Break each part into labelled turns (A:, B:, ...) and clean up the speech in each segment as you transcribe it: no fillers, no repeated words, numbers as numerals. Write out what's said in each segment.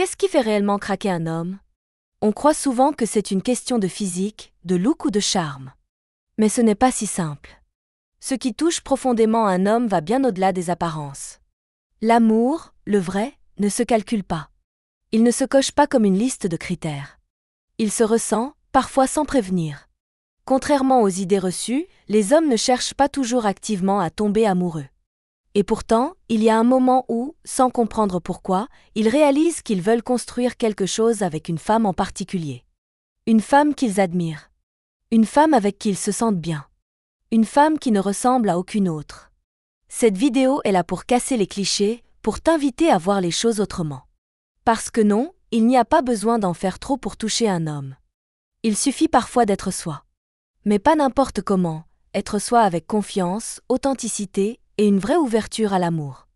A: Qu'est-ce qui fait réellement craquer un homme? On croit souvent que c'est une question de physique, de look ou de charme. Mais ce n'est pas si simple. Ce qui touche profondément un homme va bien au-delà des apparences. L'amour, le vrai, ne se calcule pas. Il ne se coche pas comme une liste de critères. Il se ressent, parfois sans prévenir. Contrairement aux idées reçues, les hommes ne cherchent pas toujours activement à tomber amoureux. Et pourtant, il y a un moment où, sans comprendre pourquoi, ils réalisent qu'ils veulent construire quelque chose avec une femme en particulier. Une femme qu'ils admirent. Une femme avec qui ils se sentent bien. Une femme qui ne ressemble à aucune autre. Cette vidéo est là pour casser les clichés, pour t'inviter à voir les choses autrement. Parce que non, il n'y a pas besoin d'en faire trop pour toucher un homme. Il suffit parfois d'être soi. Mais pas n'importe comment, être soi avec confiance, authenticité et une vraie ouverture à l'amour.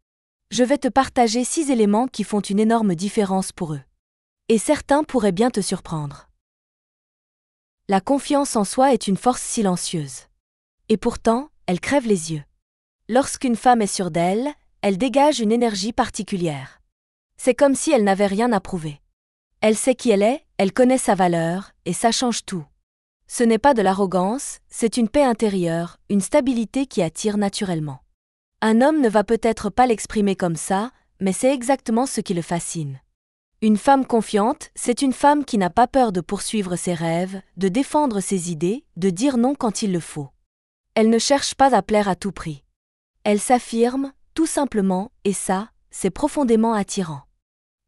A: Je vais te partager 6 éléments qui font une énorme différence pour eux. Et certains pourraient bien te surprendre. La confiance en soi est une force silencieuse. Et pourtant, elle crève les yeux. Lorsqu'une femme est sûre d'elle, elle dégage une énergie particulière. C'est comme si elle n'avait rien à prouver. Elle sait qui elle est, elle connaît sa valeur, et ça change tout. Ce n'est pas de l'arrogance, c'est une paix intérieure, une stabilité qui attire naturellement. Un homme ne va peut-être pas l'exprimer comme ça, mais c'est exactement ce qui le fascine. Une femme confiante, c'est une femme qui n'a pas peur de poursuivre ses rêves, de défendre ses idées, de dire non quand il le faut. Elle ne cherche pas à plaire à tout prix. Elle s'affirme, tout simplement, et ça, c'est profondément attirant.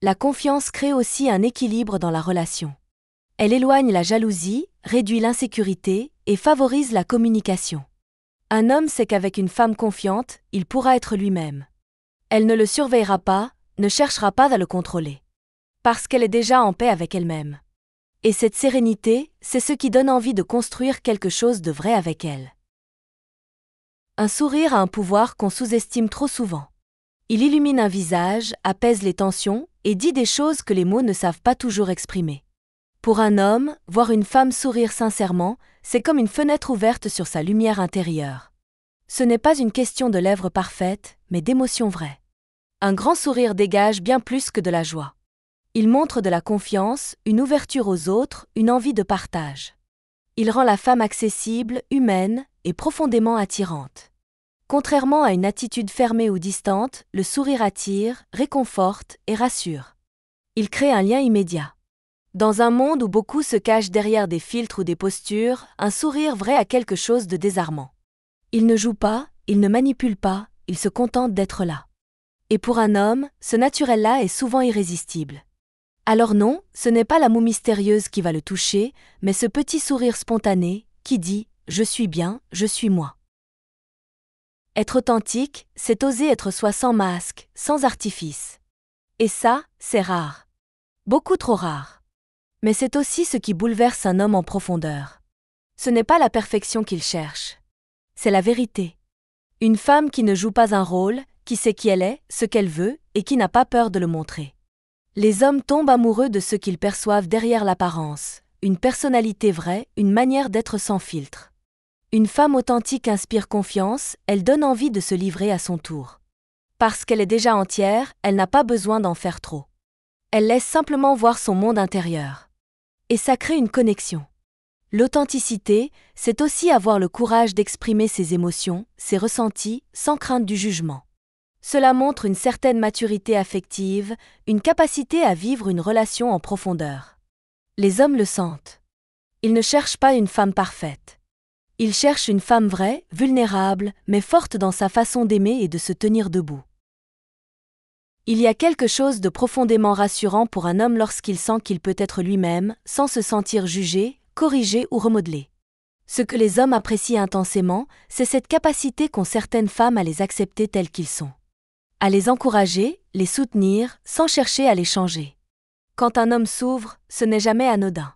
A: La confiance crée aussi un équilibre dans la relation. Elle éloigne la jalousie, réduit l'insécurité et favorise la communication. Un homme sait qu'avec une femme confiante, il pourra être lui-même. Elle ne le surveillera pas, ne cherchera pas à le contrôler. Parce qu'elle est déjà en paix avec elle-même. Et cette sérénité, c'est ce qui donne envie de construire quelque chose de vrai avec elle. Un sourire a un pouvoir qu'on sous-estime trop souvent. Il illumine un visage, apaise les tensions et dit des choses que les mots ne savent pas toujours exprimer. Pour un homme, voir une femme sourire sincèrement, c'est comme une fenêtre ouverte sur sa lumière intérieure. Ce n'est pas une question de lèvres parfaites, mais d'émotions vraies. Un grand sourire dégage bien plus que de la joie. Il montre de la confiance, une ouverture aux autres, une envie de partage. Il rend la femme accessible, humaine et profondément attirante. Contrairement à une attitude fermée ou distante, le sourire attire, réconforte et rassure. Il crée un lien immédiat. Dans un monde où beaucoup se cachent derrière des filtres ou des postures, un sourire vrai a quelque chose de désarmant. Il ne joue pas, il ne manipule pas, il se contente d'être là. Et pour un homme, ce naturel-là est souvent irrésistible. Alors non, ce n'est pas la moue mystérieuse qui va le toucher, mais ce petit sourire spontané, qui dit « Je suis bien, je suis moi ». Être authentique, c'est oser être soi sans masque, sans artifice. Et ça, c'est rare. Beaucoup trop rare. Mais c'est aussi ce qui bouleverse un homme en profondeur. Ce n'est pas la perfection qu'il cherche. C'est la vérité. Une femme qui ne joue pas un rôle, qui sait qui elle est, ce qu'elle veut, et qui n'a pas peur de le montrer. Les hommes tombent amoureux de ce qu'ils perçoivent derrière l'apparence, une personnalité vraie, une manière d'être sans filtre. Une femme authentique inspire confiance, elle donne envie de se livrer à son tour. Parce qu'elle est déjà entière, elle n'a pas besoin d'en faire trop. Elle laisse simplement voir son monde intérieur. Et ça crée une connexion. L'authenticité, c'est aussi avoir le courage d'exprimer ses émotions, ses ressentis, sans crainte du jugement. Cela montre une certaine maturité affective, une capacité à vivre une relation en profondeur. Les hommes le sentent. Ils ne cherchent pas une femme parfaite. Ils cherchent une femme vraie, vulnérable, mais forte dans sa façon d'aimer et de se tenir debout. Il y a quelque chose de profondément rassurant pour un homme lorsqu'il sent qu'il peut être lui-même, sans se sentir jugé, corrigé ou remodelé. Ce que les hommes apprécient intensément, c'est cette capacité qu'ont certaines femmes à les accepter tels qu'ils sont. À les encourager, les soutenir, sans chercher à les changer. Quand un homme s'ouvre, ce n'est jamais anodin.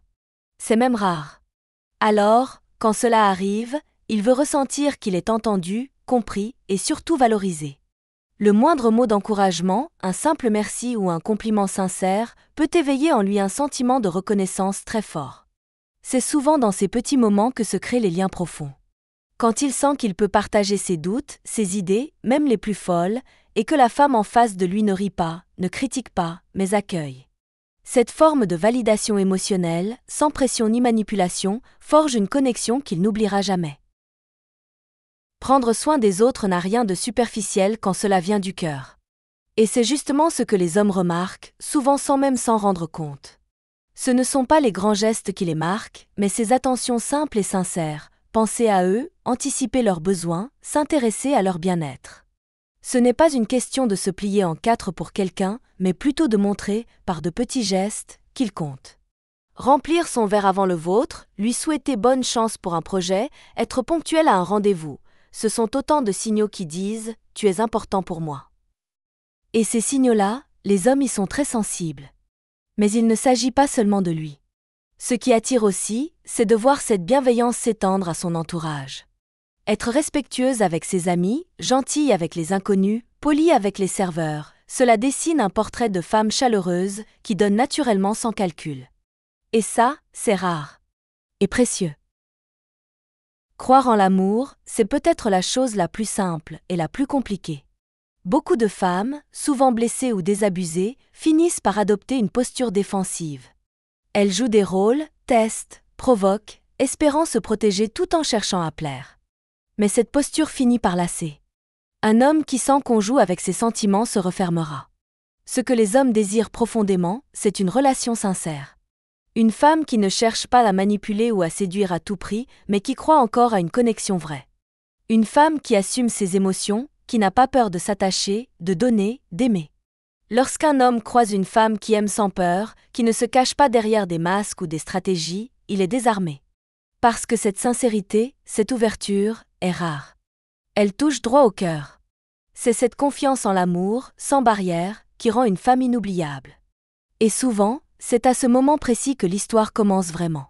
A: C'est même rare. Alors, quand cela arrive, il veut ressentir qu'il est entendu, compris et surtout valorisé. Le moindre mot d'encouragement, un simple merci ou un compliment sincère, peut éveiller en lui un sentiment de reconnaissance très fort. C'est souvent dans ces petits moments que se créent les liens profonds. Quand il sent qu'il peut partager ses doutes, ses idées, même les plus folles, et que la femme en face de lui ne rit pas, ne critique pas, mais accueille. Cette forme de validation émotionnelle, sans pression ni manipulation, forge une connexion qu'il n'oubliera jamais. Prendre soin des autres n'a rien de superficiel quand cela vient du cœur. Et c'est justement ce que les hommes remarquent, souvent sans même s'en rendre compte. Ce ne sont pas les grands gestes qui les marquent, mais ces attentions simples et sincères, penser à eux, anticiper leurs besoins, s'intéresser à leur bien-être. Ce n'est pas une question de se plier en quatre pour quelqu'un, mais plutôt de montrer, par de petits gestes, qu'il compte. Remplir son verre avant le vôtre, lui souhaiter bonne chance pour un projet, être ponctuel à un rendez-vous, ce sont autant de signaux qui disent « tu es important pour moi ». Et ces signaux-là, les hommes y sont très sensibles. Mais il ne s'agit pas seulement de lui. Ce qui attire aussi, c'est de voir cette bienveillance s'étendre à son entourage. Être respectueuse avec ses amis, gentille avec les inconnus, polie avec les serveurs, cela dessine un portrait de femme chaleureuse qui donne naturellement sans calcul. Et ça, c'est rare. Et précieux. Croire en l'amour, c'est peut-être la chose la plus simple et la plus compliquée. Beaucoup de femmes, souvent blessées ou désabusées, finissent par adopter une posture défensive. Elles jouent des rôles, testent, provoquent, espérant se protéger tout en cherchant à plaire. Mais cette posture finit par lasser. Un homme qui sent qu'on joue avec ses sentiments se refermera. Ce que les hommes désirent profondément, c'est une relation sincère. Une femme qui ne cherche pas à manipuler ou à séduire à tout prix, mais qui croit encore à une connexion vraie. Une femme qui assume ses émotions, qui n'a pas peur de s'attacher, de donner, d'aimer. Lorsqu'un homme croise une femme qui aime sans peur, qui ne se cache pas derrière des masques ou des stratégies, il est désarmé. Parce que cette sincérité, cette ouverture, est rare. Elle touche droit au cœur. C'est cette confiance en l'amour, sans barrière, qui rend une femme inoubliable. Et souvent, c'est à ce moment précis que l'histoire commence vraiment.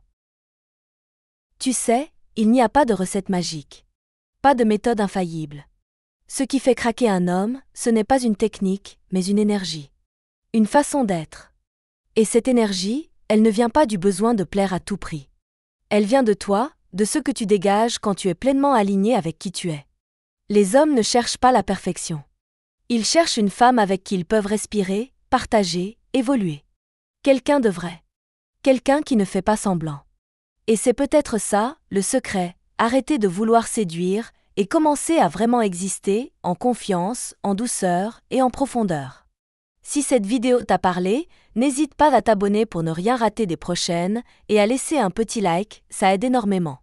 A: Tu sais, il n'y a pas de recette magique. Pas de méthode infaillible. Ce qui fait craquer un homme, ce n'est pas une technique, mais une énergie. Une façon d'être. Et cette énergie, elle ne vient pas du besoin de plaire à tout prix. Elle vient de toi, de ce que tu dégages quand tu es pleinement aligné avec qui tu es. Les hommes ne cherchent pas la perfection. Ils cherchent une femme avec qui ils peuvent respirer, partager, évoluer. Quelqu'un de vrai. Quelqu'un qui ne fait pas semblant. Et c'est peut-être ça, le secret, arrêter de vouloir séduire et commencer à vraiment exister, en confiance, en douceur et en profondeur. Si cette vidéo t'a parlé, n'hésite pas à t'abonner pour ne rien rater des prochaines et à laisser un petit like, ça aide énormément.